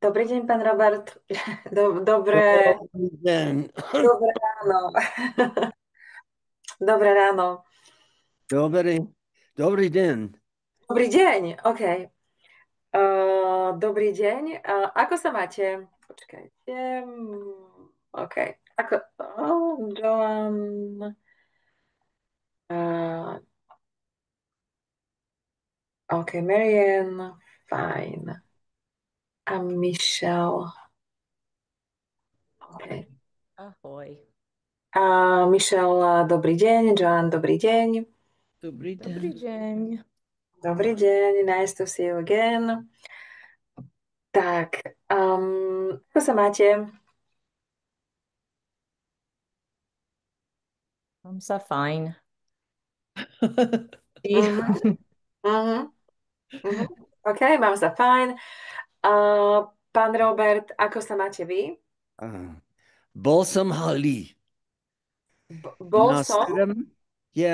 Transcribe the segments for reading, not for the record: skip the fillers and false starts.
Dobrý deň, pán Robert. Dobré, Dobrý deň. dobré ráno. Dobré ráno. Dobrý, dobrý deň. Dobrý deň, OK. Dobrý deň. Ako sa máte? Počkajte. OK. Ako... Joan... Uh, OK, Marianne, fajn. A Michelle, OK. Ahoj. Michelle, dobrý deň. Joan, dobrý deň. Dobrý Dobrý deň. deň. Dobrý deň. Nice to see you again. Tak, ako sa máte? Mám sa fajn. Mhm, mhm, mhm. OK, mám sa fajn. Pán Robert, ako sa máte vy? Ah, bol som halí. Bol Na som, sedem,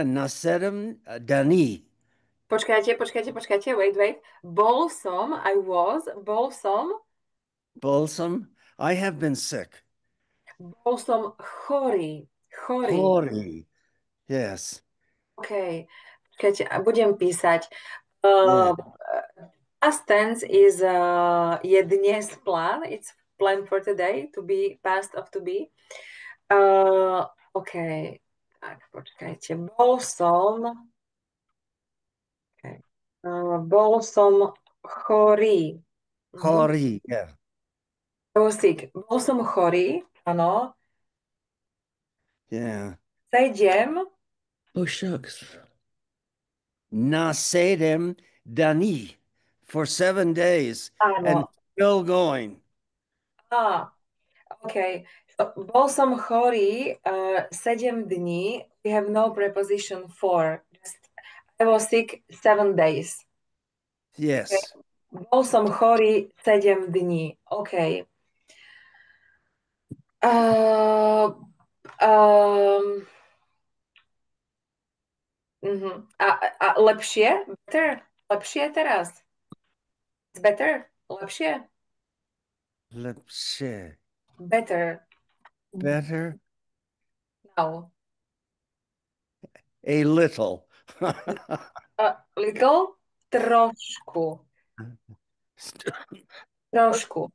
na sedem daní. počkajte, wait. Bol som, bol som, Bol som, I have been sick. bol som chorý. Horí. Yes. OK, počkajte, a budem písať. Yeah. Uh, Past tense is je dnes plán, it's plan for today, to be, past of to be. OK, tak počkajte, okay. Bol som chorý. Mhm. Horí. Yeah. Bol som chorý, áno. Yeah. Sedem, Oh, shucks. Na sedem daní for 7 days and áno. still going. Á, OK. So, bol som chorý 7 dní. We have no preposition for. Just, I was sick 7 days. Okay. Yes. Bol som chorý 7 dní. OK. Uh, um, a lepšie? Better? Lepšie teraz? It's better? Lepšie? Lepšie. Better. Better. No. A little. Little? Trošku. Trošku.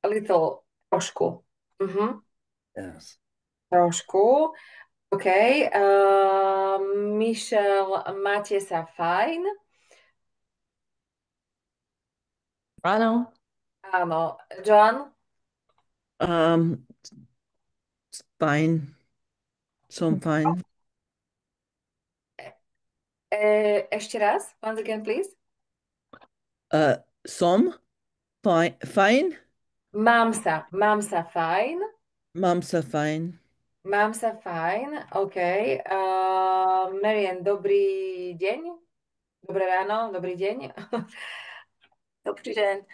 Little. Trošku. Mhm. Yes. Trošku. OK. Michelle, máte sa fajn? Áno. Áno. John? Um, fine. Som fine. Ešte raz? Once again, please. Som fine. Fine. Mám sa fajn. Mám sa fine. Mám sa fajn. OK. Marian, dobrý deň. Dobré ráno, dobrý deň. Dobrý deň.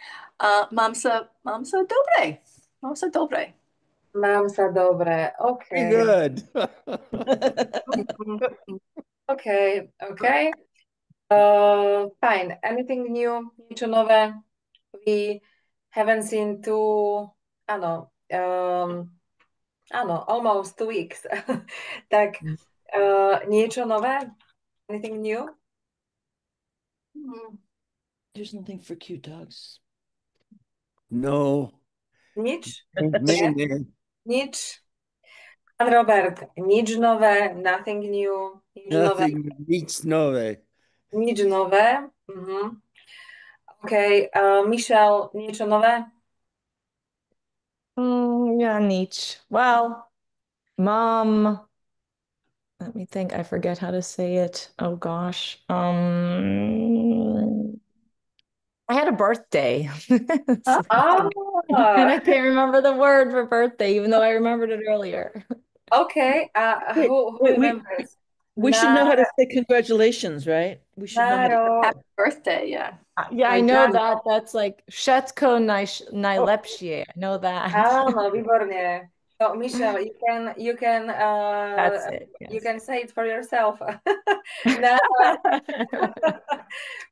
Mám sa dobre. Mám sa dobre. Mám sa dobre. OK. Very good. OK, OK. Fine. Anything new? Niečo nové? We haven't seen áno, áno, almost 2 weeks. Tak, niečo nové? Anything new? Hmm. There's nothing for cute dogs. No. Nič? Maybe. Nič? Pán Robert, nič nové, nothing new, nič nové, Nothing beats nove. nič nové. OK, Michelle, niečo nové? Yeah, nič. Well, mom, let me think. I forget how to say it. Oh gosh. I had a birthday. Ah, And I can't remember the word for birthday, even though I remembered it earlier. OK, Wait, who wait, remembers? we should know how to say congratulations, right? We should know how to. Naro, Happy birthday, yeah. Yeah, I know that. That's like Shetko oh, najlepšie. I know that. áno, výborne. So, Michelle, you can That's it. you Yes. can say it for yourself. Na,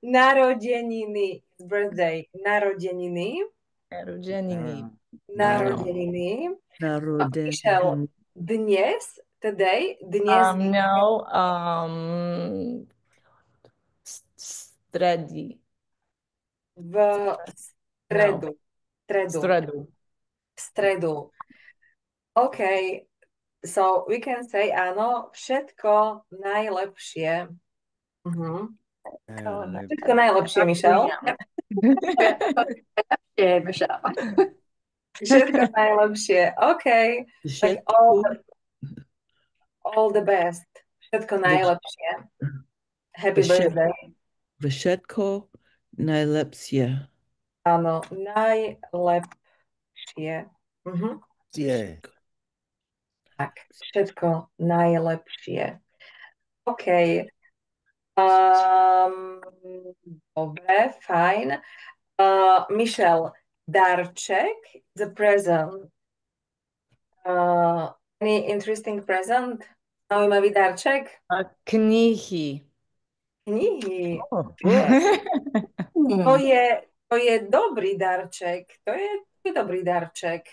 narodeniny, birthday, narodeniny, Narodzeniny. narodeniny. Narodeniny. Michelle, dnes, today, dnes No. Stredi. v stredu. Stredu. Stredu. Stredu. Okay, so we can say áno, všetko najlepšie. Všetko najlepšie, Michelle. Yeah, Michelle. Všetko najlepšie. Okay. Tak all the best. Všetko najlepšie. Happy birthday. Všetko najlepšie. Áno, najlepšie. Yeah. Tak, všetko najlepšie. OK. Dobre, fajn. Michelle, darček, the present. Any interesting present? Zaujímavý darček? Knihy. Knihy. Oh. To je dobrý darček. To je dobrý darček.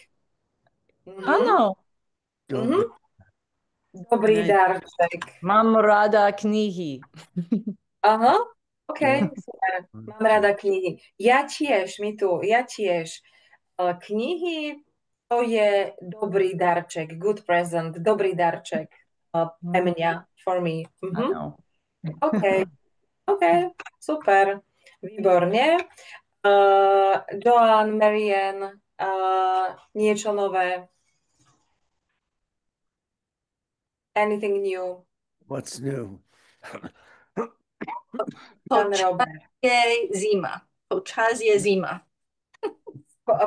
Áno. Dobrý darček. Mám rada knihy. Aha, OK, super. Mám rada knihy. Ja tiež. Knihy, to je dobrý darček. Good present. Dobrý darček. Pre mňa. For me. Áno. OK, super. Výborne. Joan, Marianne, niečo nové. Anything new? What's new? Pán Robert. Je zima. Počas je zima.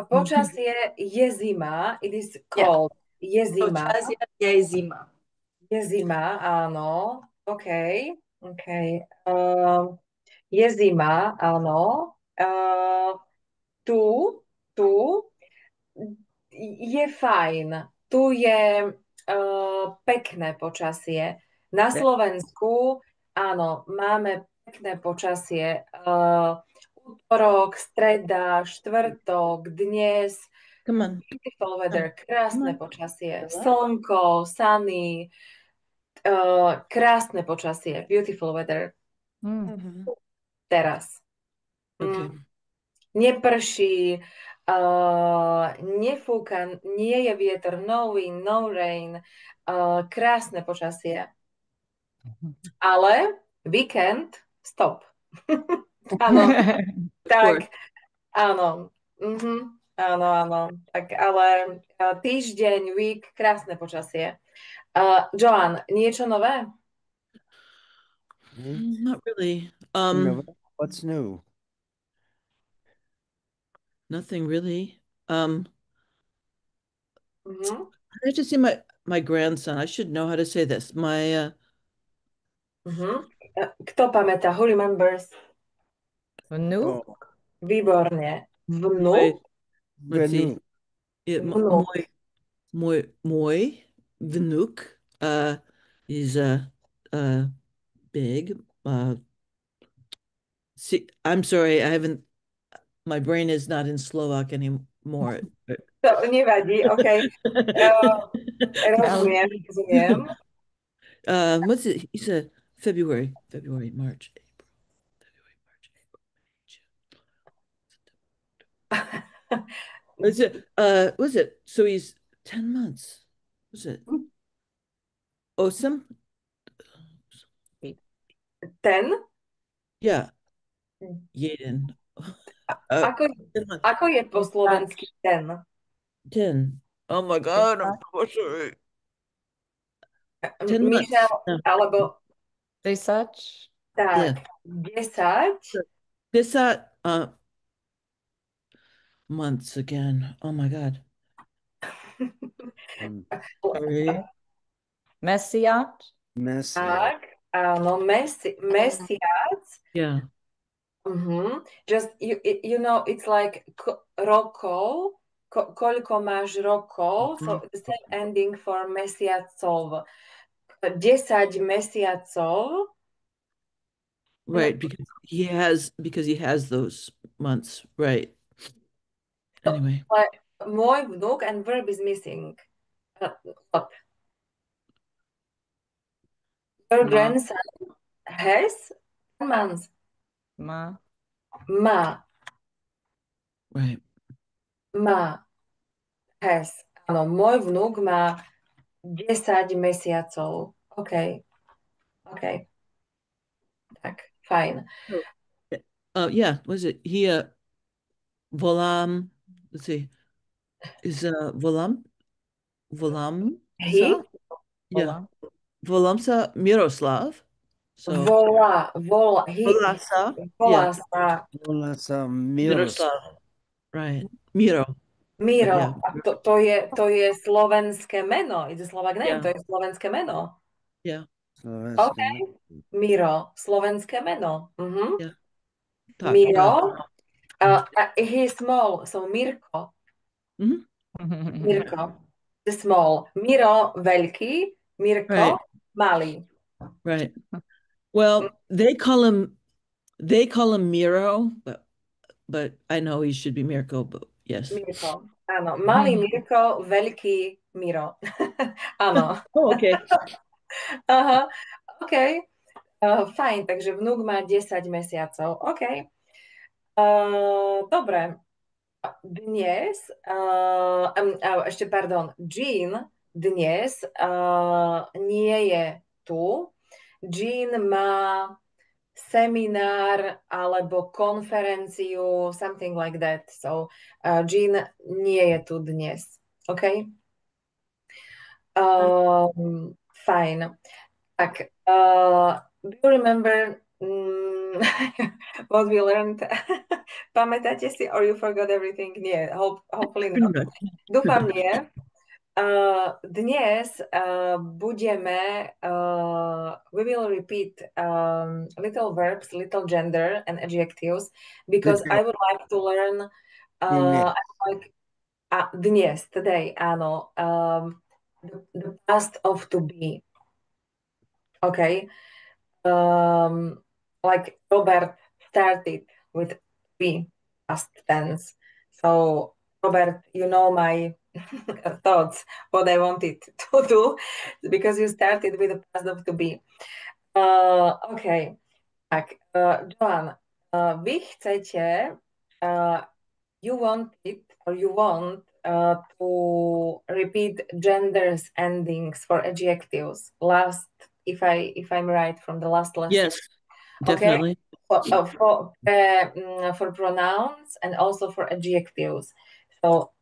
Počasie je zima. It is cold. Je zima. Počas je zima. Je zima, áno. OK. Je zima, áno. Tu je fajn. Tu je pekné počasie. Na Slovensku, áno, máme pekné počasie. Útorok, streda, štvrtok, dnes. Beautiful weather, krásne počasie. Slnko, sunny, krásne počasie. Beautiful weather. Teraz. Okay. Neprší, nefúka, nie je vietor, no wind, no rain, krásne počasie. Ale víkend, stop. Áno, tak, áno. Áno. Tak, ale týždeň, week, krásne počasie. Joan, niečo nové? Not really. What's new? Nothing really. Mhm. I just see my grandson. I should know how to say this. My Kto pamätá? Who remembers? Vnuk? Výborne. Vnuk? let's see. Vnuk. Moi vnuk is big. See, I'm sorry, my brain is not in Slovak anymore. To nevadí, OK. Rozumiem. What's it? He said February, March, April, May, June. Was it? So he's 10 months. Was it? Osam? 10? Yeah. Jeden. Ako je po slovensky ten? 10. Oh my God, I'm so sorry. 10 months. Michelle, alebo 10? tak, 10? 10 months again. Oh my God. Sorry. Mesiac? Tak, áno, mesiac. Yeah. Just, you know, it's like rokov, koľko máš rokov, so the same ending for mesiacov. 10 mesiacov. Right, because he has those months, right? Anyway. Môj vnuk and verb is missing. What? Your grandson has 10 months. Ma. Má. Right. Má. Has. Áno, môj vnuk má 10 mesiacov. OK. OK. Tak, fajn. Yeah, was it he Volam, let's see. Is Volamsa? He? Yeah. Volamsa Miroslav. So Volá. Volasa. Volá Yeah. sa Volasa Miroslav. Right. Miro. Miro. Yeah. A to je slovenské meno. It's a Slovak name. Yeah. To je slovenské meno. Yeah. OK. Miro. Slovenské meno. Yeah. Tak, Miro. He is small. So Mirko. Mirko. The small. Miro veľký. Mirko Right. malý. Right. Well, they call him Miro, but I know he should be Mirko, but yes. Mirko. Áno. Malý Mirko, veľký Miro. Áno. Oh, okay. Aha. OK. Fajn, takže vnúk má 10 mesiacov. OK. Dobre. Dnes, ešte pardon, Jean dnes nie je tu. Jean má seminár alebo konferenciu, something like that. So, Jean nie je tu dnes. OK? Fajn. Tak, do you remember what we learned? Pamätáte si, or you forgot everything? Nie, hopefully not. Dúfam, nie. Dnes budeme, we will repeat little verbs, little gender and adjectives, because I would like to learn dnes, today, áno, the past of to be. Okay. Like Robert started with be past tense. So Robert, you know my thoughts, what I wanted to do, because you started with the past of to be. OK. Tak, Joan, vy chcete, you want to repeat genders endings for adjectives. Last, if I'm right from the last lesson. Yes, definitely. Okay. For pronouns and also for adjectives. So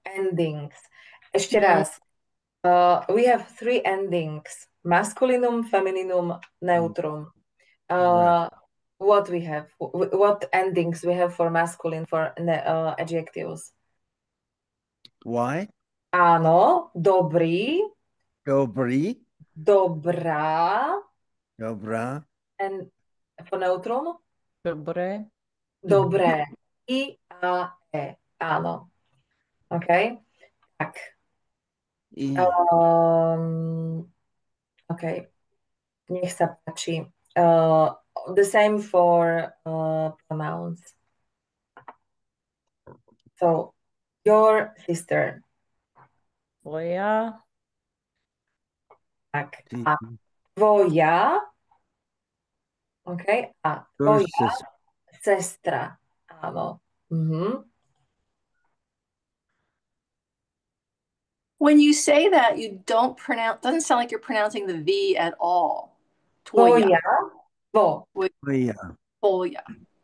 endings. Ešte raz. We have 3 endings: masculinum, femininum, neutrum. What we have? What endings we have for masculine, for adjectives? Why? Áno, dobrý. Dobrý. Dobrá. Dobrá. And for neutrum? Dobré. Dobré. I, a, e. Áno. OK. Tak. OK. Nech sa páči. The same for pronouns. So, your sister. Tvoja. Tak. A tvoja. OK. A tvoja sestra. Áno. When you say that, you don't pronounce, doesn't sound like you're pronouncing the V at all. Tvoja. Tvoja. Tvoja.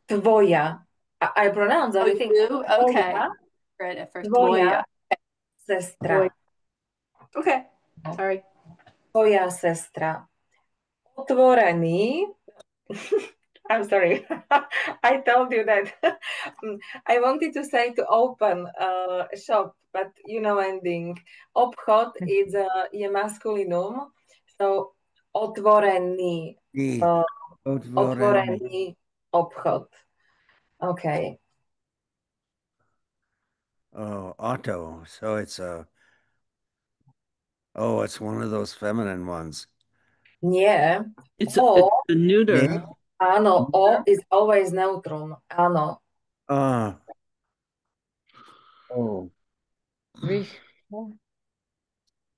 Tvoja. I pronounce everything. You do? Okay. Right at first. Tvoja sestra. Okay. Sorry. Tvoja sestra. Otvorený. I'm sorry. I told you that. I wanted to say to open a shop, but you know ending. Obchod is je masculinum. So otvorený. Otvorený obchod. OK. Oh, Otto. So it's it's one of those feminine ones. Nie. It's O, a neuter. Yeah. áno, O is always neutrum. Áno. Ah. Oh. Rýchlo.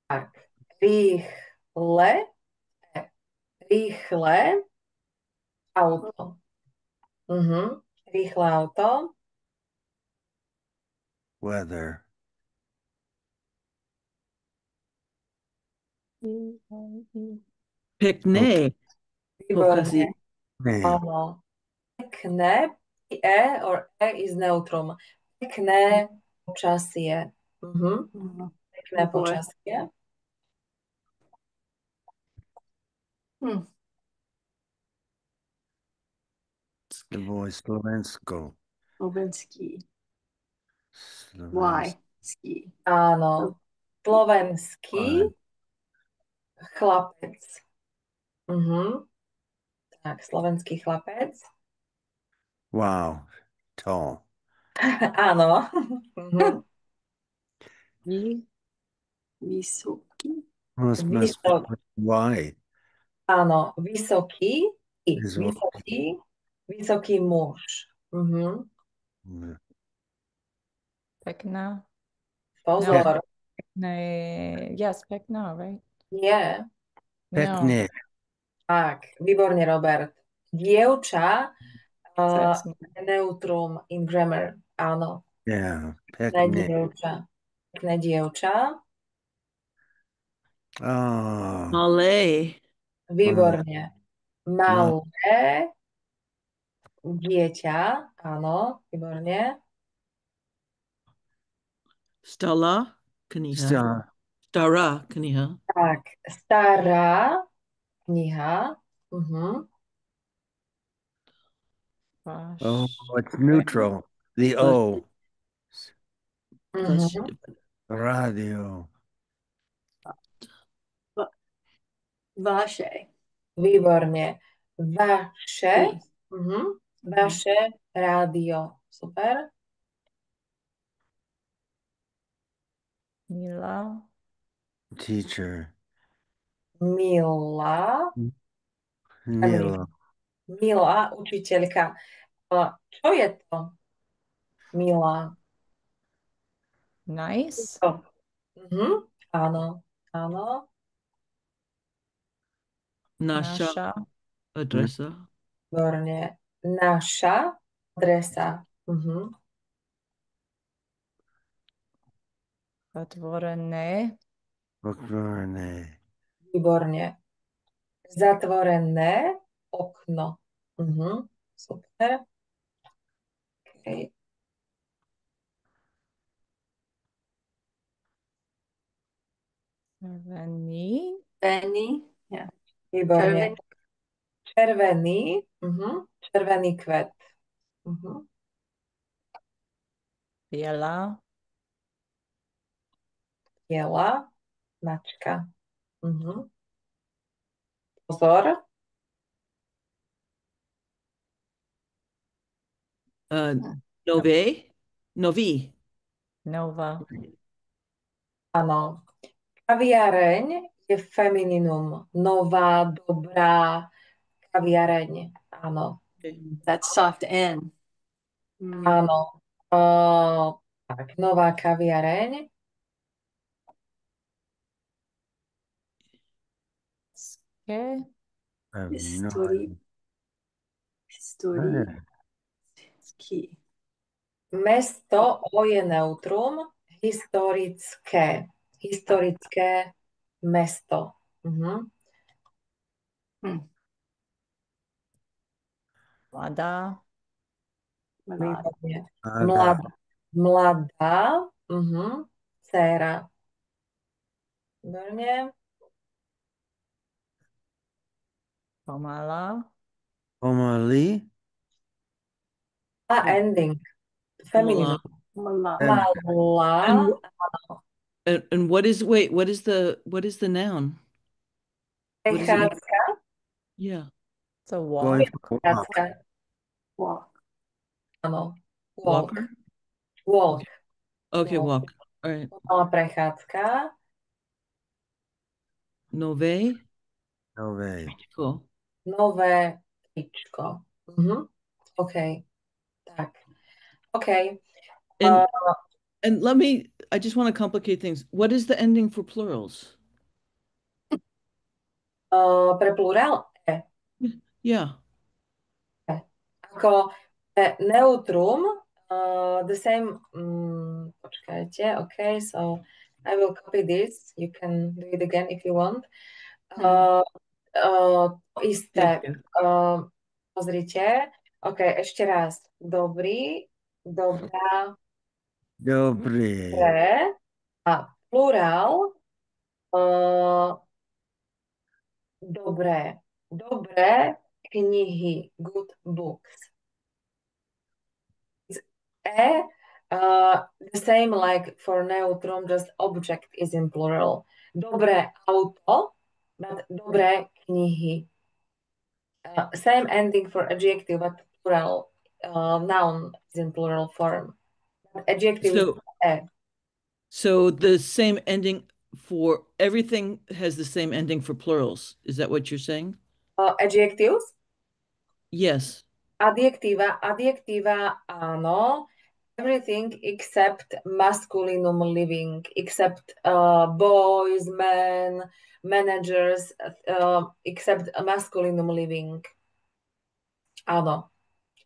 Tak. Rýchle. Rýchle auto. Rýchle auto. Weather. Pekné. Výborne. Name. Áno. Pekné. E or E is neutrum. Pekné počasie. Pekné Oh boy. počasie. The boy Slovensko. Slovenský. Slovensko. Why? Ski. Áno. Slovenský chlapec. Tak, slovenský chlapec. Wow. Tall. Áno. Vysoký. Must be why. Áno, vysoký. Is what- Vysoký muž. Pekná. Pozor. Pekné. Yes, pekná, right? Nie. Pekne. Tak, výborne, Robert. Dievča, Sexy. neutrum in grammar. Áno. Yeah. Pekné Pekne. dievča. Pekné dievča. Oh. Malé. Výborne. Malé dieťa. Áno, výborne. Stala. Kniha. Star. Stara. Kniha. Tak, stará kniha. Oh, it's neutral. The O. Radio. Vaše. Výborne. Vaše. Vaše rádio. Super. Mila. Teacher. Mila. Nila. Mila, učiteľka. Čo je to? Mila. Nice. Áno, áno. Naša. Adresa. Výborne. Naša adresa. Otvorené. Otvorené. Výborne. Zatvorené okno. Super. Okay. Červený. Penny. Yeah. Výborne. Červený. Červený kvet. Biela. Biela mačka. Pozor. Nové. Nový. Nova. Áno. Kaviareň je femininum. Nová, dobrá kaviareň. Áno. That's soft N. Áno. Tak, nová kaviareň. Okay. History. History. Ski. Mesto O je neutrum. Historické. Historické mesto. Mladá. Výborne. Mladá. Dcéra. Výborne. Pomalá. Pomaly. A ending. Feminine. Malá. And what is the noun? What is it? Prechádzka. Yeah. It's a walk. Going for a walk. Walk. Áno. Walk. Walker. Walk. Okay, No. walk. All right. Malá prechádzka. Nové. Nové. Cool. Nové tričko. OK. Tak. OK. And and I just want to complicate things. What is the ending for plurals? Pre plurál E. Yeah. Ako neutrum, the same, počkajte, OK, so I will copy this. You can do it again if you want. Isté. Pozrite. OK, ešte raz. Dobrý, dobrá, Dobré. dobré. A plurál, dobré. Dobré knihy, good books. E, the same like for neutrum, just object is in plural. Dobré auto, but dobré knihy. Same ending for adjective, but plural. Noun is in plural form. But adjective is E. So the same ending for everything has the same ending for plurals. Is that what you're saying? Adjectives? Yes. Adjektíva, áno. Everything except masculinum living, except boys, men, managers, except masculinum living. Áno.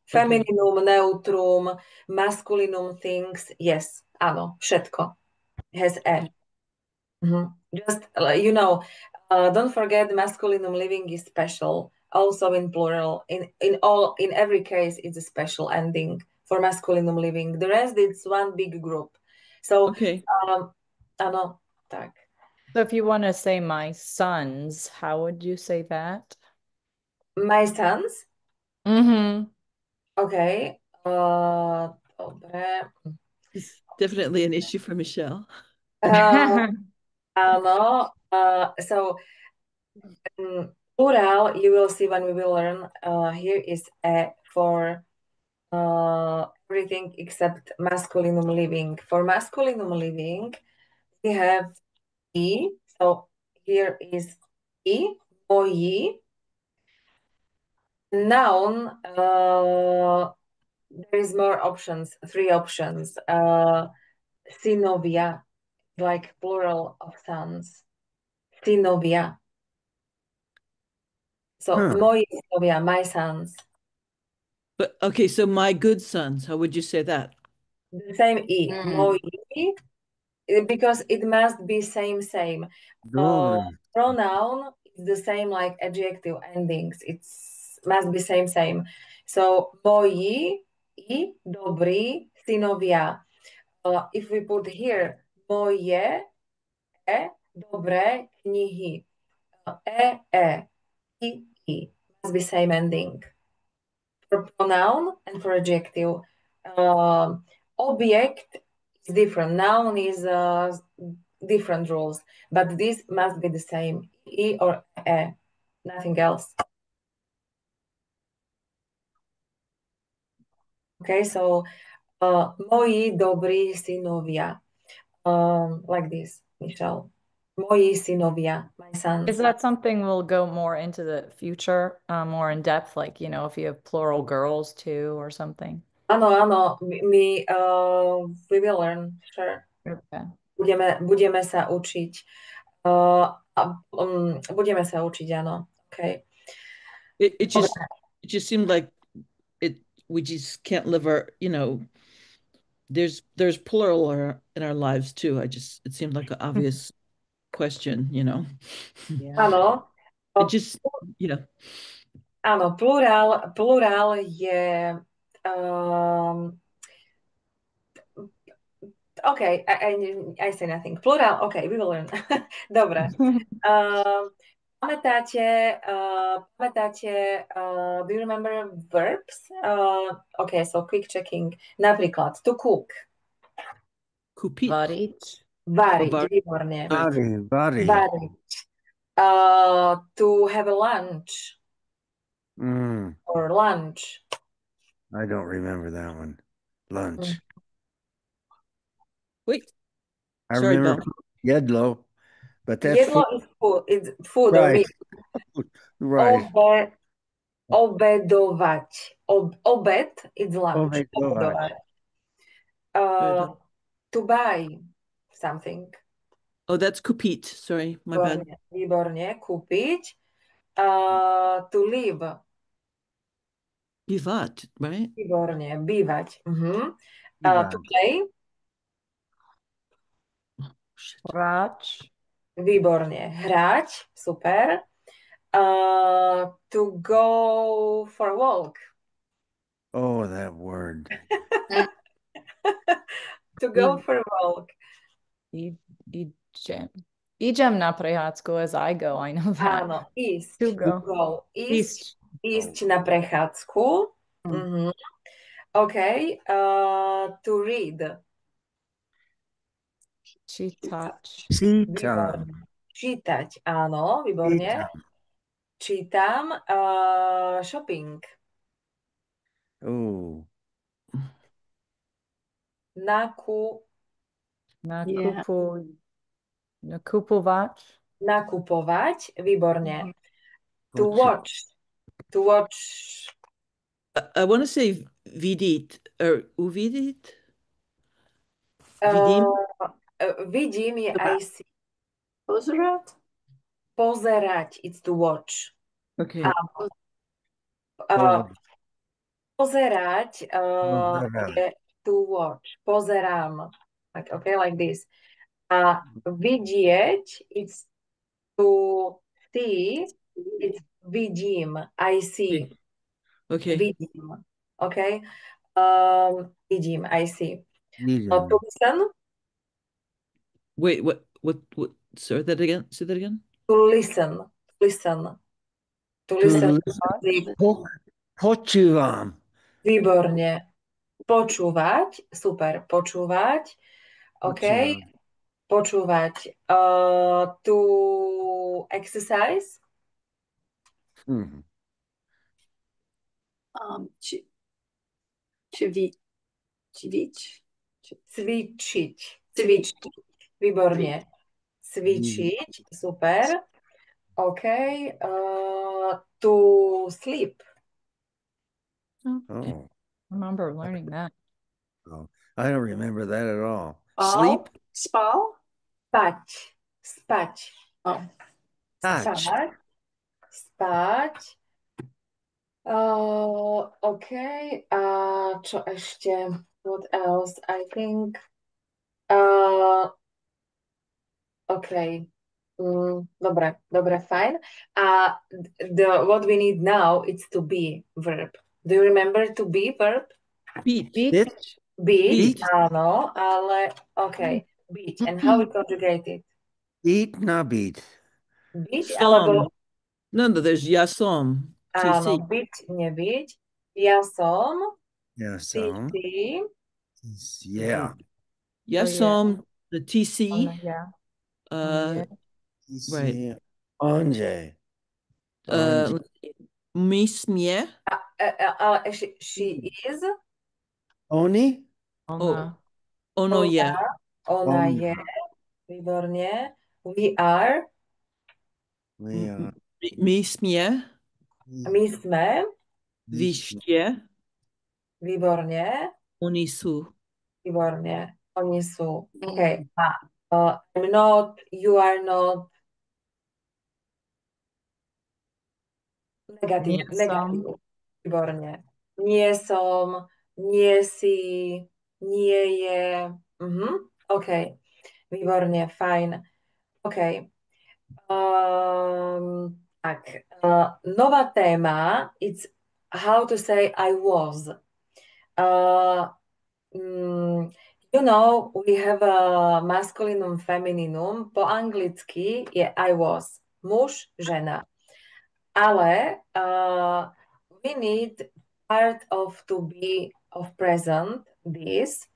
Femininum, neutrum, masculinum things, yes, áno, všetko has E. Just, don't forget masculinum living is special, also in plural. In every case, it's a special ending for masculinum living. The rest, it's one big group. So, Okay. áno, tak. So if you want to say my sons, how would you say that? My sons, okay. Dobre. It's definitely an issue for Michelle. Áno. So, plural, you will see when we will learn. Here is E for everything except masculinum living. For masculinum living, we have E. So here is E, moji. Noun, there is more options, 3 options. Synovia, like plural of sons. Synovia. So moji synovia, my sons. But okay, so my good sons, how would you say that? The same E, moji, because it must be same. Pronoun is the same like adjective endings. It's must be same. So moji I dobrí synovia. If we put here moje dobré knihy. I must be same ending. For pronoun and for adjective. Object is different. Noun is different rules, but this must be the same. I or E, nothing else. Okay, so moji dobrí synovia. Like this, Michelle. Moji synovia, my sons. Is that something we'll go more into the future, more in depth, like, if you have plural girls too or something? Áno, we will learn, sure. Okay. Budeme sa učiť. Budeme sa učiť, áno. Okay. It just seemed like we just can't live our, there's plural in our lives too. It seemed like an obvious question, Yeah. Áno. It just, yeah. Áno, plurál je okay, I say nothing. Plural, okay, we will learn. Dobre. Pamätáte, do you remember verbs? Okay, so quick checking. Napríklad, to cook. Kupit. Variť, výborne. Variť. To have a lunch. Or lunch. I don't remember that one. Lunch. Wait, I sorry, remember Belle. jedlo, but that's Jedlo food. is food. It's food or Right. meat. Right. Obedovať. Obed is lunch. Obedovať. Obedovať. To buy something. Oh, that's kupit. Sorry, my bad. Výborne. Kúpiť. To live. Bivat, right? Výborne. Bývať. Bývať. To play. Shit. Hrať. Výborne. Hrať. Super. To go for a walk. Oh, that word. To go for a walk. Idem. Idem na prechádzku as I go. I know that. Áno, ísť. To go. Ísť na prechádzku. OK. To read. Čítať. Čítam. Čítať, áno, výborne. Čítam. Shopping. Oh. Nakupovať. Nakupovať, výborne. To watch. To watch. I want to say vidit or uvidit. Vidim. Vidím je I see. Pozerať? Pozerať, it's to watch. Okay. Pozerať je to watch. Pozerám. Like this. A vidieť, it's to see, it's vidím, I see. Okay. Vidím. OK? Vidím, I see. Vidím. To listen. Wait, what? Say that again. Say that again. To listen. Listen. To listen. Počúvam. Výborne. Počúvať. Super. Počúvať. OK. Počúvať. To exercise. Cvičiť. Výborne. Cvičiť. Super. OK. To sleep. Okay. I remember learning that. Oh, I don't remember that at all. Sleep? Spal? Spať. Spať. Oh. Spať. Spať. OK. A čo ešte? What else? I think. OK. Dobre, fajn. A what we need now is to be verb. Do you remember to be verb? Beat. Beat, áno, ale OK. Beat. And how we conjugate it? Eat, not beat. Beat, alebo... No, there's yasom. Áno, beat, nebyť. Ja som. Yasom. Ty. Yeah. Yasom, the TC. Yeah. Right. Onje. Mismie. She is. Oni? Ono je. Ona je. Výborne. We are. My sme. My sme. Vy ste. Výborne. Oni sú. Výborne. Oni sú. OK. I'm not. You are not. Negatív. Výborne. Nie som. Nie si. Nie je. OK. Výborne. Fajn. OK. Tak. Nová téma. It's how to say I was. You know, we have a masculinum, femininum. Po anglicky je I was. Muž, žena. Ale we need part of to be of present, this.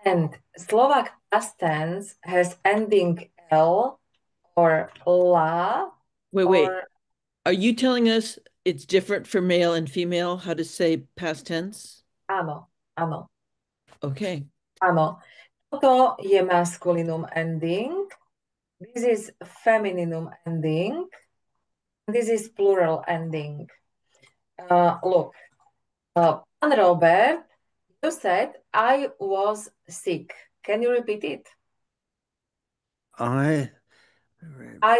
And Slovak past tense has ending L or la. Wait. Are you telling us it's different for male and female how to say past tense? Áno. Okay. Áno. Toto je masculinum ending. This is femininum ending. This is plural ending. Look, Pan Robert, you said I was sick. Can you repeat it? I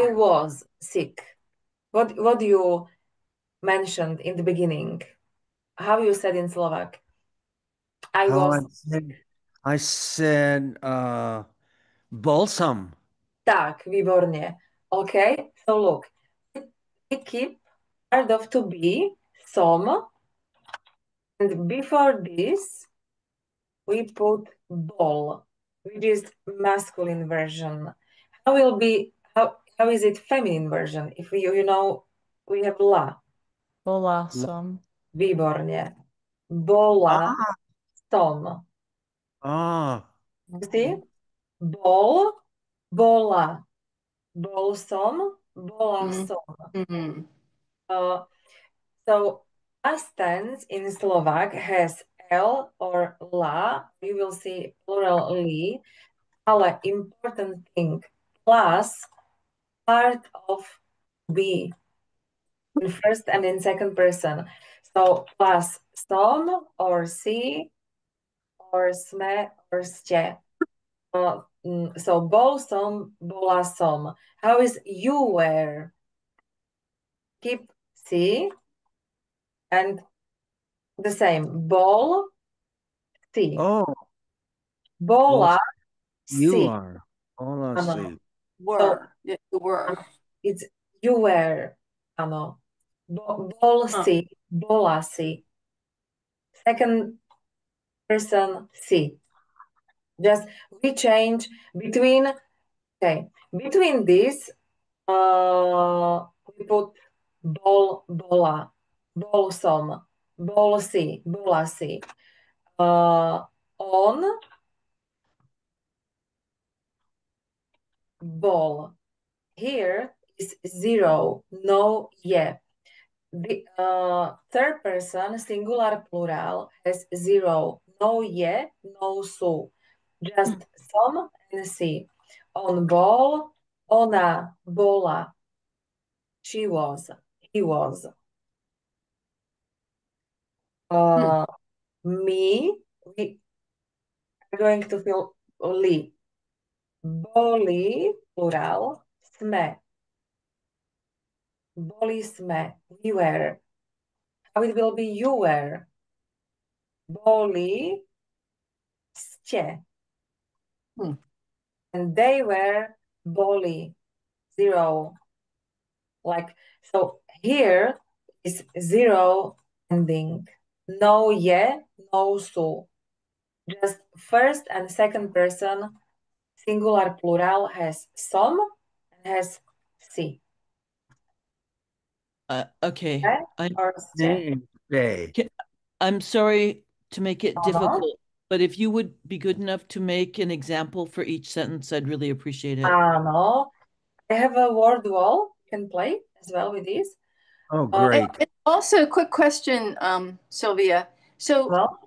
was sick. What you mentioned in the beginning? How you said in Slovak? I said balsam. Tak, výborně. Okay, so look, we keep part of to be, some, and before this, we put bol, which is masculine version. How is it feminine version? If you know, we have la. Bola som. Výborně. Bola som. You see? Bol, bola. Bol som, bola som. Mhm. So past tense in Slovak has L or la. You will see plural li. Ale important thing, plus part of be in first and in second person. So plus som or si or sme or ste. So bol som, bola som. How is you were? Keep si and the same. Bol, si. Oh, Bola, you si. are. Hola, Ano. si. Were. Yeah, you were. It's you were. Ano. Bol si, bola si. Second person si. Just we change between, okay, between this, we put bol, bola, bol som, bol si, bola si. On, bol. Here is zero, no, yeah. The third person, singular plural, has zero, no je, no sú. Just som and si. On bol, ona bola. She was, he was. Me, we are going to fill li. Boli, plural, sme. Boli sme, we were. How it will be you were? Boli ste. And they were boli, zero. Like, so here is zero ending. No je, no sú. Just first and second person, singular plural has som and has si. Okay. Or ste. I'm sorry to make it No. difficult, but if you would be good enough to make an example for each sentence, I'd really appreciate it. Áno. I have a word wall. You can play as well with this. Oh, great. And also, a quick question, Sylvia. So Well,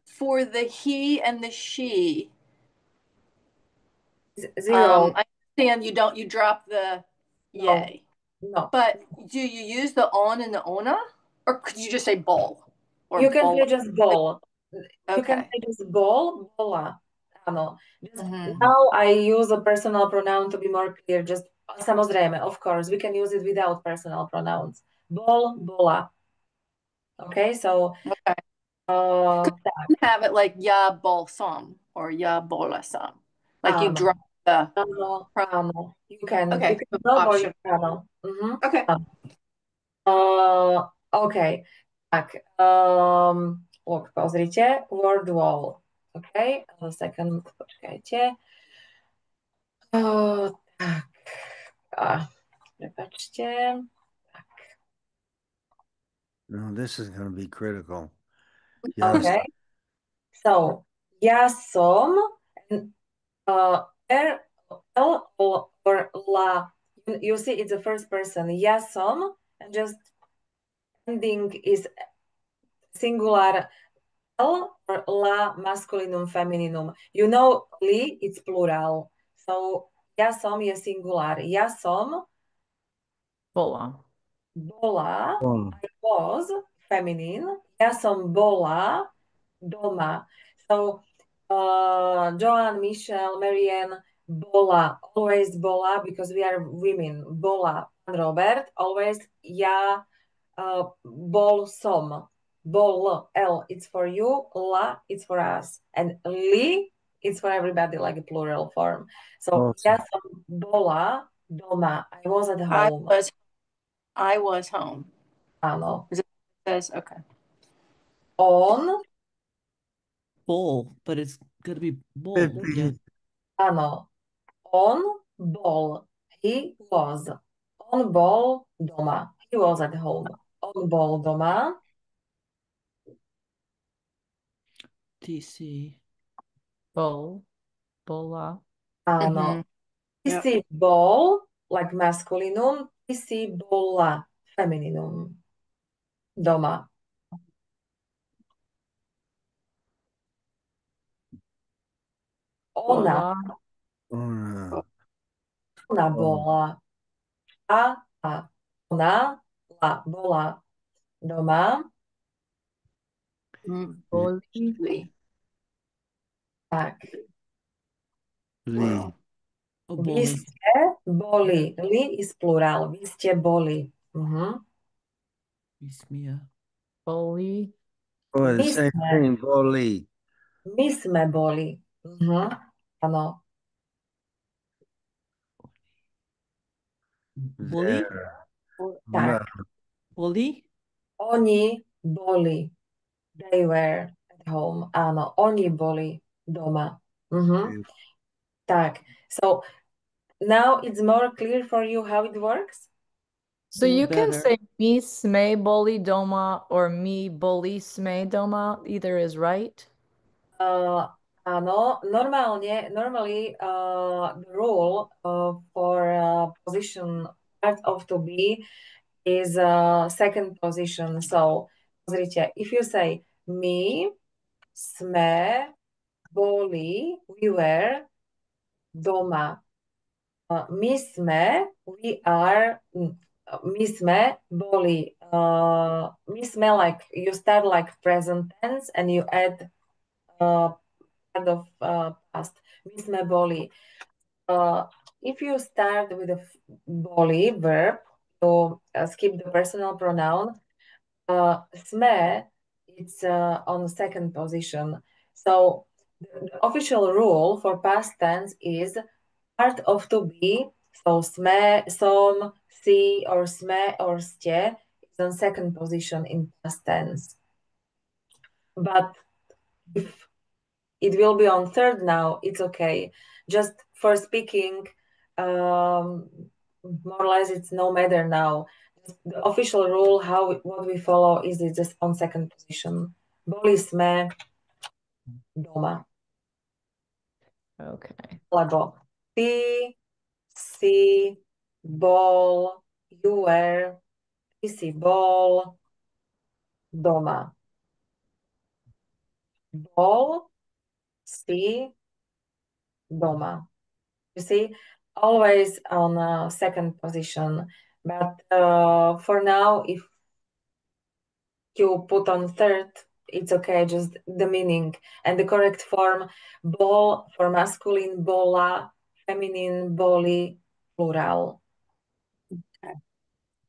for the he and the she, zero. I understand you drop the yay. No. But do you use the on and the ona? Or could you just say bowl? Or You can bowl? say just ball. You can Okay. say just ball, bola. Áno. Just Mhm. now I use a personal pronoun to be more clear. Just samozrejme, of course, we can use it without personal pronouns. Bol, bola. Okay, so Okay. tak. Have it like ya balsam or ya bolasam. Like you Áno. drop the Áno, áno. You can Okay, drop or you option. áno. Mhm. Okay. Okay. Tak. Look, pozrite. Word wall. Okay. A second, počkajte. Tak. Prepačte. No, this is going to be critical. Okay. So, ja som, R, L, or la. You see, it's the first person. Ja som, and just ending is singular L or la, masculinum, femininum. You know, li, it's plural. So, ja som je singular. Ja som Bola. bola, Oh, I was, feminine. Ja som bola doma. So, Joanne, Michelle, Marianne, bola, always bola, because we are women. Bola, Robert, always ja, bol som. Bol, L, it's for you. La, it's for us. And li, it's for everybody, like a plural form. So, ja awesome. som bola doma. I was at I home. was home. Áno. It says, okay. On, Bull, but it's gonna be bull. Could Yeah. be, áno. On bol. He was. On bol doma. He was at home. On bol doma. TC. Bola. Áno. Ty Yep. si bol, like masculinum. Ty si bola, femininum. Doma. Ona, Bola. ona oh, bola. A. Ona, la, bola. Doma. Boli. Lee. Tak. Lee. Oh, Vy bully. ste boli. Li is plural. Vy ste boli. Ismia. Boli. Oh, the My same sme, thing, Boli. my sme boli. Áno. Bully? There. Tak. Bully? Oni boli. They were at home. Áno, oni boli doma. Okay. Tak. So now it's more clear for you how it works? So Little you can better. say mi sme boli doma or mi boli sme doma. Either is right. Áno, normally the rule for position part of to be is second position. So, pozrite, if you say my sme boli, we were doma. My sme, we are, my sme boli. My sme, like, you start like present tense and you add part of past. My sme boli. If you start with a boli verb, to skip the personal pronoun, sme, it's on the second position. So the official rule for past tense is part of to be. So sme, som, si, or sme, or ste is on second position in past tense. But if it will be on third now, it's okay. Just for speaking, more or less, it's no matter now. The official rule, what we follow, is it just on second position. Boli sme doma. Okay. Lebo ty si bol, you were, ty si bol doma. Bol si doma. You see, always on second position. But for now, if you put on third, it's okay, just the meaning. And the correct form, bol for masculine, bola, feminine, boli, plural.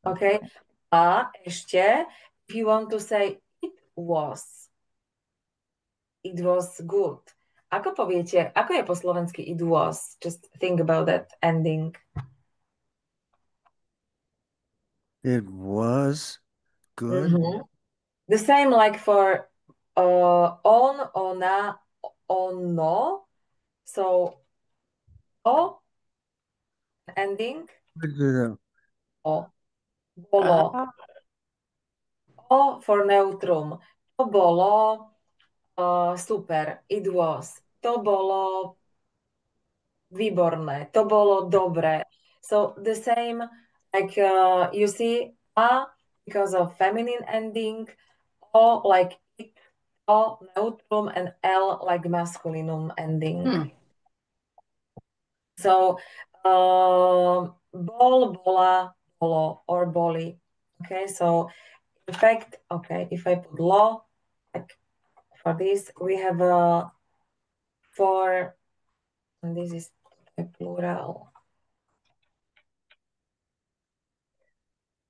Okay? A ešte, if you want to say it was good. Ako poviete, ako je po slovensky it was? Just think about that ending. It was good. The same like for on, ona, ono. So o ending, Good. o, bolo. O for neutrum. To bolo super. It was. To bolo výborné. To bolo dobré. So the same, like you see, a because of feminine ending, o like it O neutrum, and L like masculinum ending. So bol, bola, bolo, or boli. Okay, so in fact, okay, if I put lo, like for this, we have four, and this is a plural.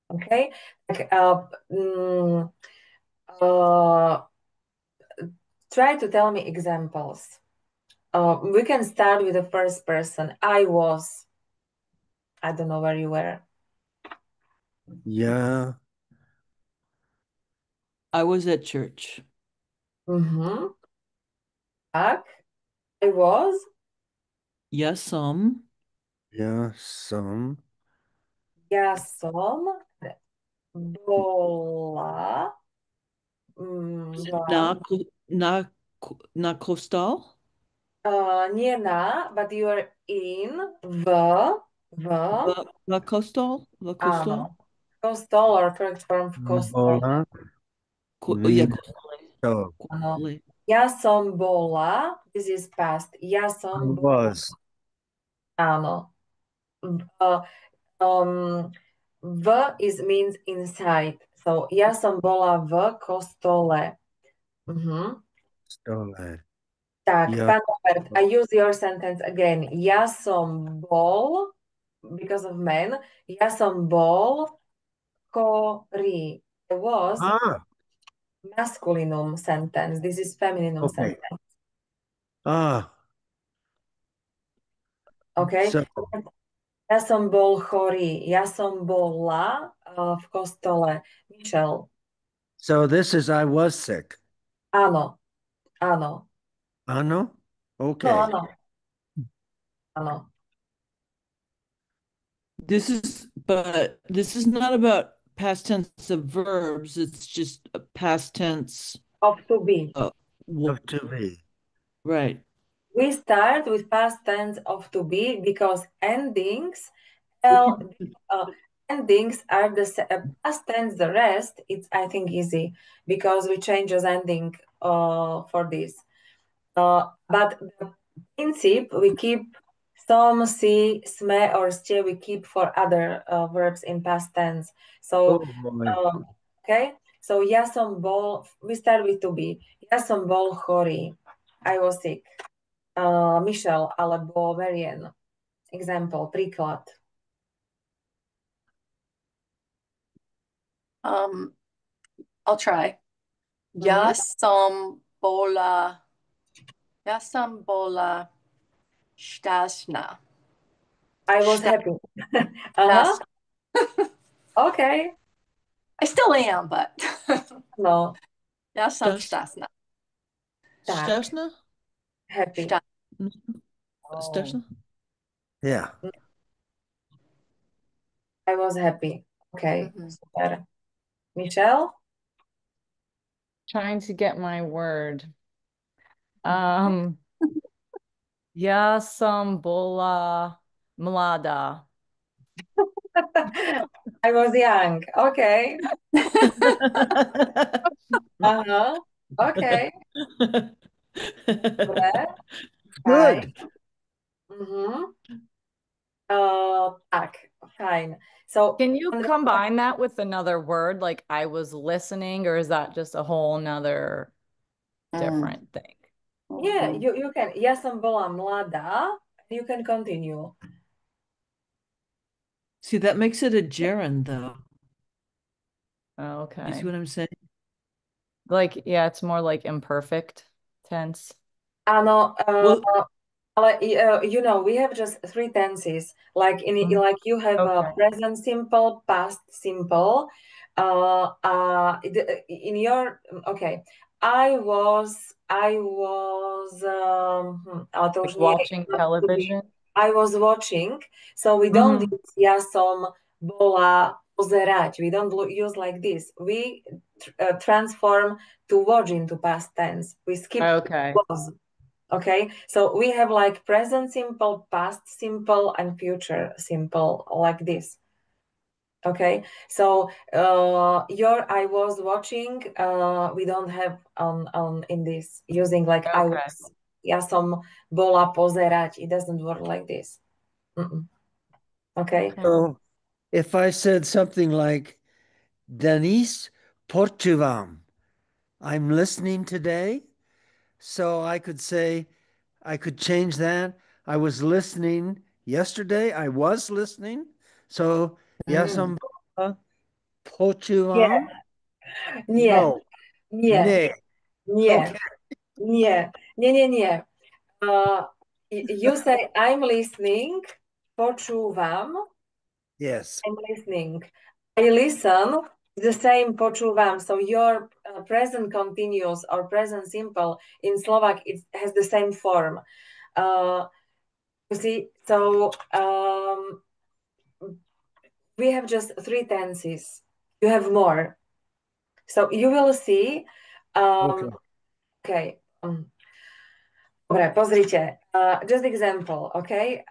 Okay, like, try to tell me examples. We can start with the first person. I was. I don't know where you were. Yeah. I was at church. Tak. I was. Ja som. Yeah. Some. Ja som bola Na, na, na kostal? Nie na, but you are in v Va kostal? Va kostal? áno. Kostol or correct form v kostol. Bola. Ja, kostole. So Áno. Kostole. Ja som bola, this is past. Ja som bola, was. áno. V is means inside. So ja som bola v kostole. Stole. Tak, Ja. pán Robert, I use your sentence again. Ja som bol, because of man, ja som bol chorý. I was masculinum sentence. This is femininum Okay. sentence. Okay? So, Ja som bol chorý. Ja som bola v kostole. Michelle. so this is I was sick. Áno. Áno. No? Okay. No, áno. Áno. But this is not about past tense of verbs. It's just a past tense. Of to be. Of to be. Right. We start with past tense of to be because endings endings are the past tense. The rest, it's I think easy because we change as ending for this. But the principle we keep som, si, sme, or ste we keep for other verbs in past tense. So okay. So ja som bol. We start with to be. Ja som bol chorý. I was sick. Michelle alebo Marian. Example, príklad. I'll try. Ja som bola šťastná. I was happy. Okay. I still am, but No. ja som šťastná. Šťastná? Happy. Šťastná? Yeah. I was happy. Okay. Super. Michelle? Trying to get my word. Ja som bola mladá. I was young. Okay. Okay. Good. Tak, fine. So can you combine that with another word like I was listening, or is that just a whole nother different thing? Yeah, you can. Ja som bola mladá. You can continue. See, that makes it a gerund, though. Okay. You see what I'm saying? Like, yeah, it's more like imperfect tense. Áno, you know, we have just three tenses. Like like you have present simple, past simple. In your I was watching television. I was watching. So we don't use ja som bola pozerať. We don't use like this. We transform to watch into past tense. We skip was. Okay, so we have like present simple, past simple, and future simple like this. Okay, so I was watching, we don't have on in this using like I Okay. was, ja som bola pozerať. It doesn't work like this. Okay. So if I said something like, Denise počúvam, I'm listening today. So I could say, I could change that. I was listening yesterday. I was listening. So ja som bola počúvam. Nie, No, nie, nie. nie, Okay. nie. You say I'm listening, počúvam, Yes. I'm listening. I listen, the same počúvam. So your present continuous or present simple in Slovak, it has the same form. You see, so we have just 3 tenses. You have more. So you will see. Okay. Dobre, pozrite. Just example, okay?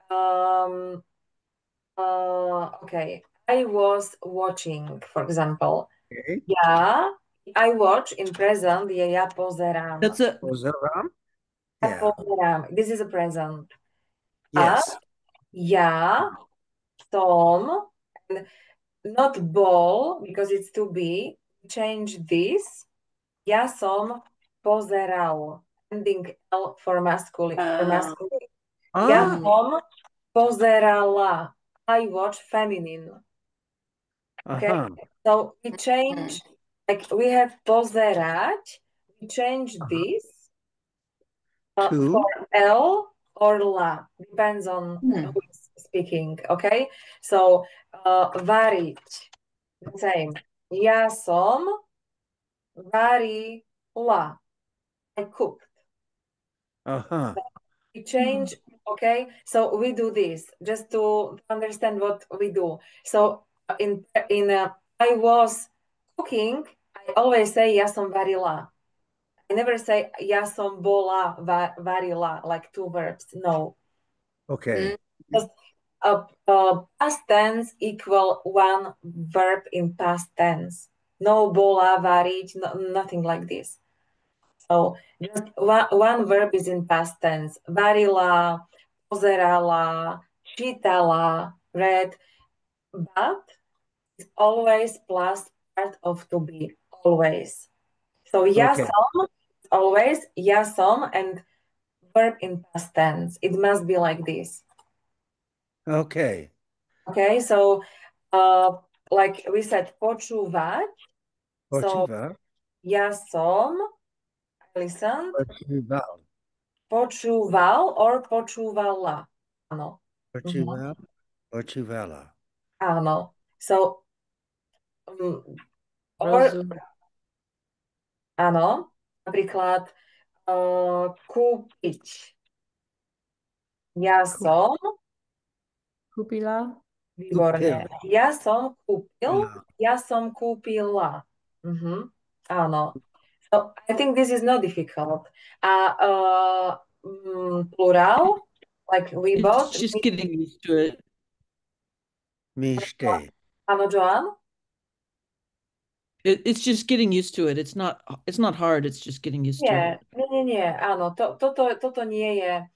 Okay. I was watching, for example. Okay. Ja, I watch in present, ja pozerám. That's a Pozerám. Ja Yeah. pozerám. This is a present. Yes. Ja som, and not bol, because it's to be, change this. Ja som pozeral. Ending L for masculine. Ja som pozerala. I watch feminine. Okay. So we change, like we have pozerať. We change this To? for L or la. Depends on who is speaking. Okay. So variť. The same. Ja som varila. I cooked. We change, okay? So we do this just to understand what we do. So in I was cooking, I always say ja som varila. I never say ja som bola varila, like 2 verbs. No. Okay. Just past tense equal 1 verb in past tense. No bola, variť, nothing like this. So just one verb is in past tense. Varila, pozerala, čítala, read, but it's always plus part of to be, always. So ja Okay. som, always, ja som, and verb in past tense. It must be like this. Okay. Okay, so like we said, počúvať. So Počúva. ja som, listened. Počúval. Počúval or počúvala. Áno. Počúval. Počúvala. Áno. So, or, áno, napríklad kúpiť. Ja som. Kúpila. Výborne. Ja som kúpil. Ja som kúpila. Áno. So, I think this is not difficult. Plural, like we both. It's just getting used to it. Myšte. Áno, Joan? It's just getting used to it. It's not hard. It's just getting used to it. Nie. Áno, toto nie je.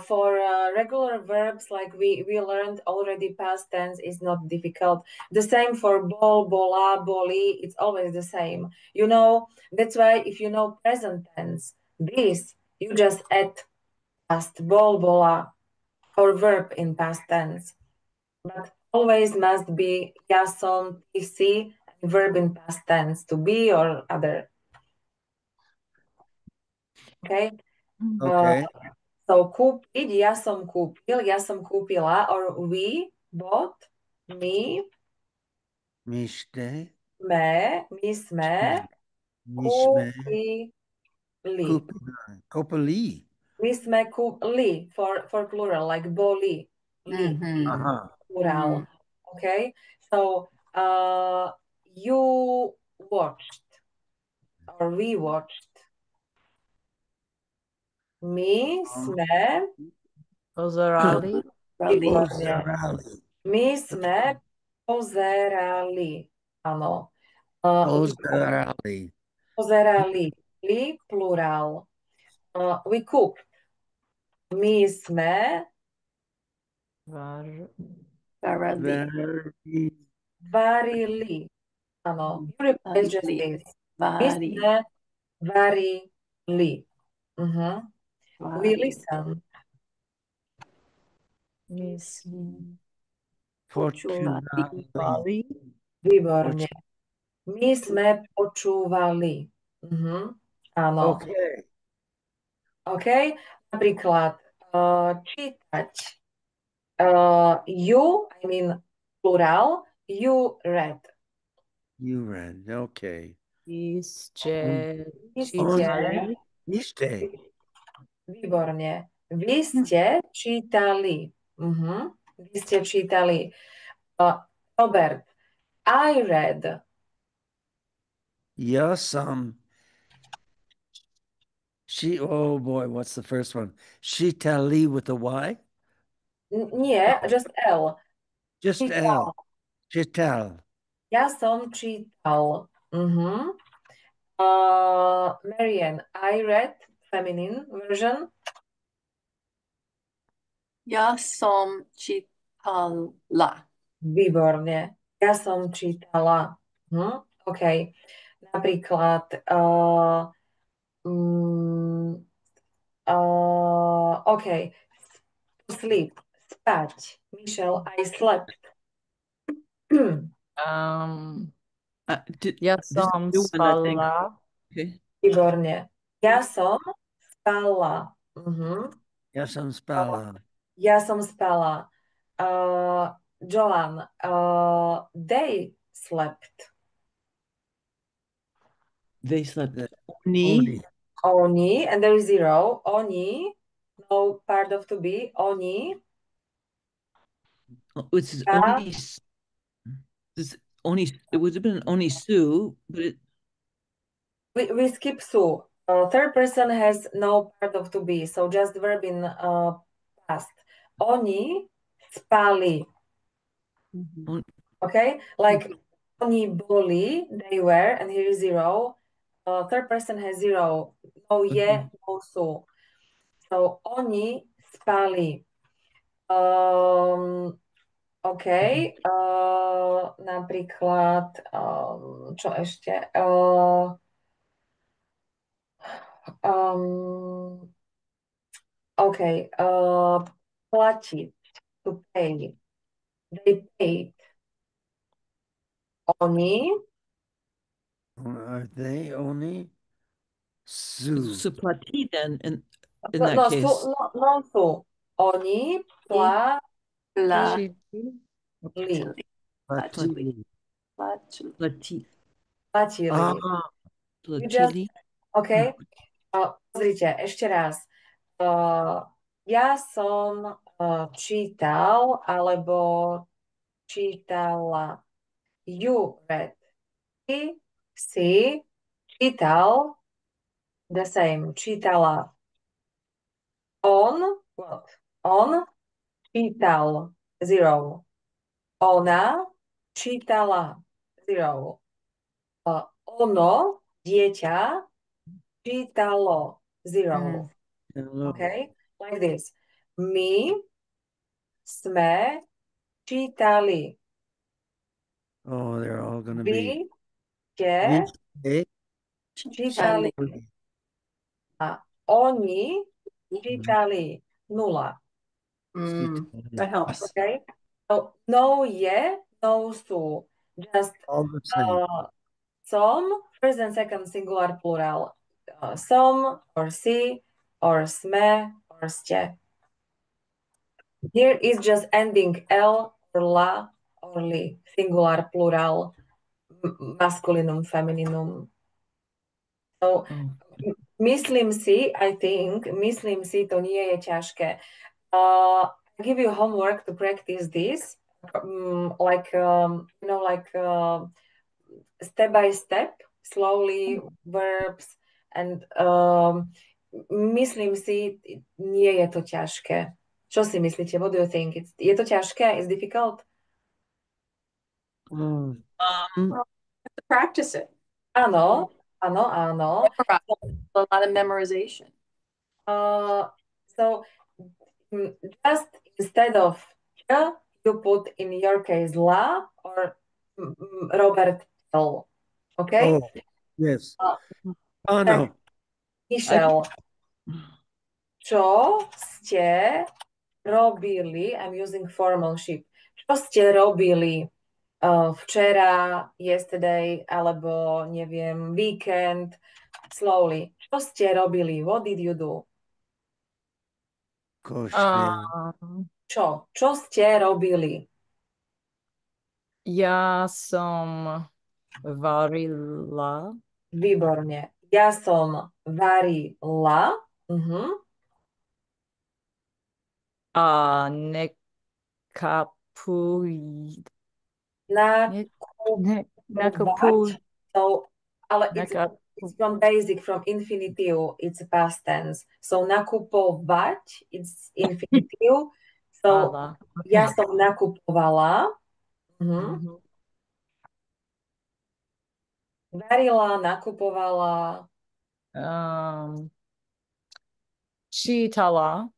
For regular verbs, like we learned already, past tense is not difficult. The same for bol, bola, boli. It's always the same. You know, that's why if you know present tense, this, you just add past, bol, bola, or verb in past tense. But always must be ja som, ty si, verb in past tense, to be or other. Okay? Okay. So kúpiť, ja som kúpil, ja som kúpila, or we bought, my, Myšte. my sme kúpili. Kúpili. My sme kúpili for plural, like boli, li, plural. Okay? So you watched, or we watched. My sme. Pozerali. My sme Pozerali. Áno. Pozerali. Pozerali. Li, plurál. We cooked. My sme Var- Varali. Very. varili. Áno. You replace just Varili. this. My Vari. sme varili. Mhm. We Vari. listen. Mis- Portugali. Bali. Výborne. My sme počúvali. Mhm. Áno. Okay. OK? Napríklad čítať. You, I mean plural, you read. You read. Okay. Iste Vy čítali. Iste. Výborne. Vy ste čítali. Vy ste čítali. Robert, I read. Yes. Oh boy, what's the first one? Shitali with a Y? Nie, just L. Just Čítal. L. Chital. Ja som čítal. Marianne, I read, feminine version. Ja som čítala. Výborne. Ja som čítala. OK. Napríklad OK. Sleep. Spať. Michelle, I slept. Ja This is a som new one, I think. spala. Okay. Výborne. Ja som spala. Ja som spala. Ja som spala. Joan, they slept. They slept. The- Oni. Oni, and there is zero. Oni, no part of to be. Oni. It's Yeah. only. This only. It would have been only Sue, but it. We skip Su. Third person has no part of to be, so just verb in past. Oni spali. Okay? Like oni boli, they were, and here is zero. Third person has zero. No je, no su. So oni spali. OK. Napríklad, čo ešte? OK. Platiť. To pay. They paid. Oni. Are they only? Sue. Suplati then in No, that no, case. no su. Oni platili. La. Čítali. Platili. Platili. Platili. Plati. Platili. You just, Platili. OK. Pozrite, ešte raz. Ja som čítal alebo čítala. You read. Ty si čítal. The same. Čítala. On, what? On čítal. Zero. Ona čítala. Zero. Ono, dieťa, čítalo. Zero. Hello. Okay? Like this. My sme čítali. Oh, they're all going to Vy be. ste Eh? čítali. A oni čítali. Nula. That helps. Okay? So, no je, no sú. Just All the same. some, first and second singular plural. Som, or si, or sme, or ste. Here is just ending L, or la, or li. Singular, plural, masculinum, femininum. So, myslím si, I think, myslím si, to nie je ťažké. I give you homework to practice this, like step by step, slowly verbs, and myslím si, nie je to ťažké. Čo si myslíte? What do you think? Je to ťažké? Is difficult? Mm. Practice it. Áno, áno, áno. A lot of memorization. So just instead of you put in your case la or Robert L. Okay? Oh, yes. Uh, Oh, no. Michelle, čo ste robili? I'm using formal ship. Čo ste robili včera, yesterday, alebo neviem, weekend, slowly. Čo ste robili? What did you do? Gosh, Čo ste robili? Ja som varila. Výborne. Ja som varila. A nekapuj. Nakupovať. So, ale Neka- it's from basic, from infinitive, it's past tense. So nakupovať, it's infinitive. So Vala. ja som nakupovala. Mhm. Varila, nakupovala, Čítala.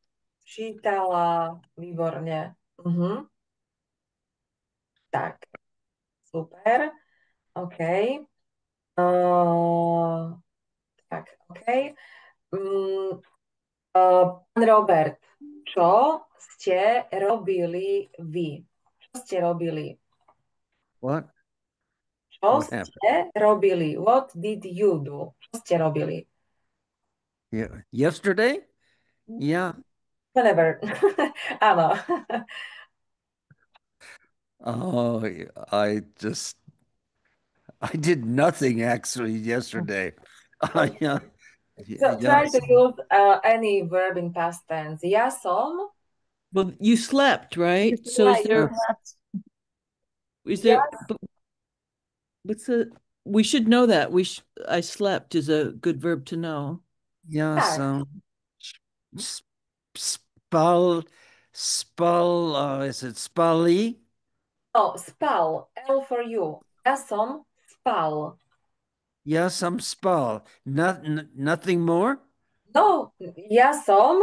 čítala, výborne. Tak, super. OK. Tak, OK. Pán Robert, čo ste robili vy? Čo ste robili? What? Čo What happened? ste robili? What did you do? Čo ste robili? Yeah. Yesterday? Yeah. Whenever. Áno. Oh, I did nothing actually yesterday. Yeah. So try to use any verb in past tense. Ja som. Well, you slept, right? So Yeah, is there, but what's the, we should know that. I slept is a good verb to know. Yeah, so is it spali? No, spal. L for you. Ja som spal. Yeah, some spal. Nothing more? No, ja som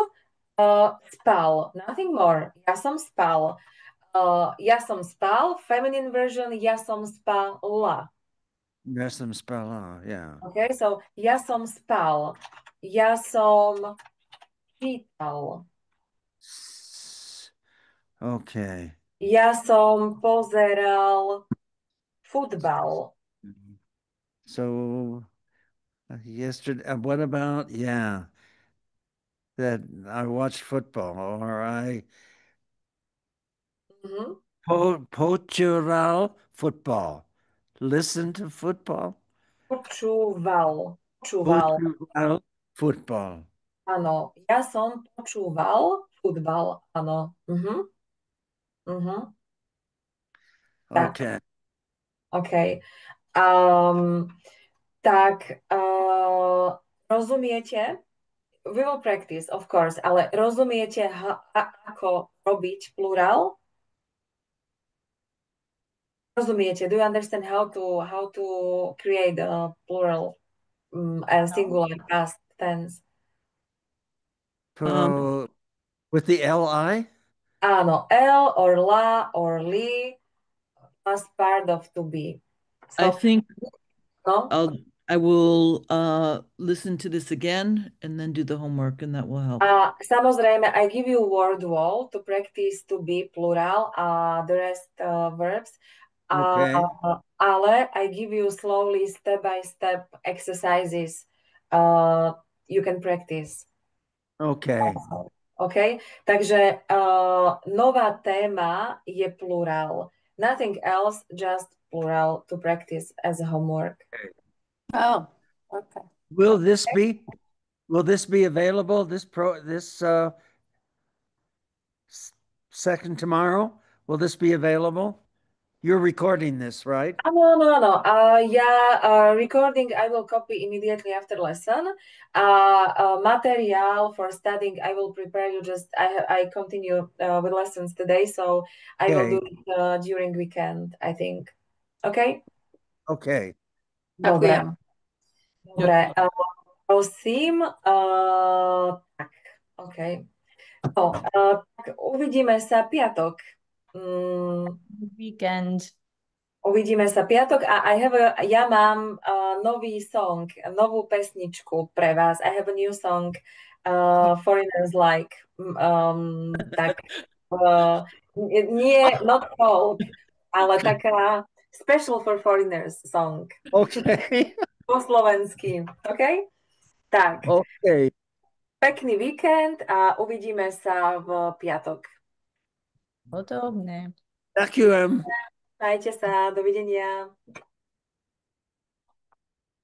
spal. Nothing more. Ja som spal. Ja som spal. Feminine version. Ja som spala. Yeah, some spal. Yeah. Okay, so ja som spal. Ja som čítal. Okay. Ja som pozeral futbal. So yesterday, what about, that I watched football or I počúval football. Listen to football. Počúval. Počúval football. Áno, ja som počúval futbal. Áno. Okay. OK. Tak rozumiete? We will practice, of course, ale rozumiete, ako robiť plurál? Rozumiete? Do you understand how to create a plural and singular past tense? With the li? Áno, L or la or li plus part of to be. I So, think no? I will listen to this again and then do the homework, and that will help. Samozrejme, I give you word wall to practice to be plural, the rest verbs. Okay. Ale I give you slowly step-by-step exercises you can practice. Okay. OK? Takže nová téma je plural. Nothing else, just plural to practice as a homework. Oh, okay. Will this be available, this second tomorrow? Will this be available? You're recording this, right? No. Recording I will copy immediately after lesson. Material for studying I will prepare you. I continue with lessons today, so I will do it during weekend, I think. OK? OK. Dobre. Ďakujem. Dobre. Prosím. Tak, OK. No, tak uvidíme sa piatok. Weekend. Uvidíme sa piatok a ja mám nový song, novú pesničku pre vás. I have a new song, Foreigners Like. Tak, nie, not folk, ale taká special for foreigners song. OK. Po slovensky. OK? Tak, OK. pekný víkend a uvidíme sa v piatok. Podobne. Ďakujem. Majte sa, dovidenia.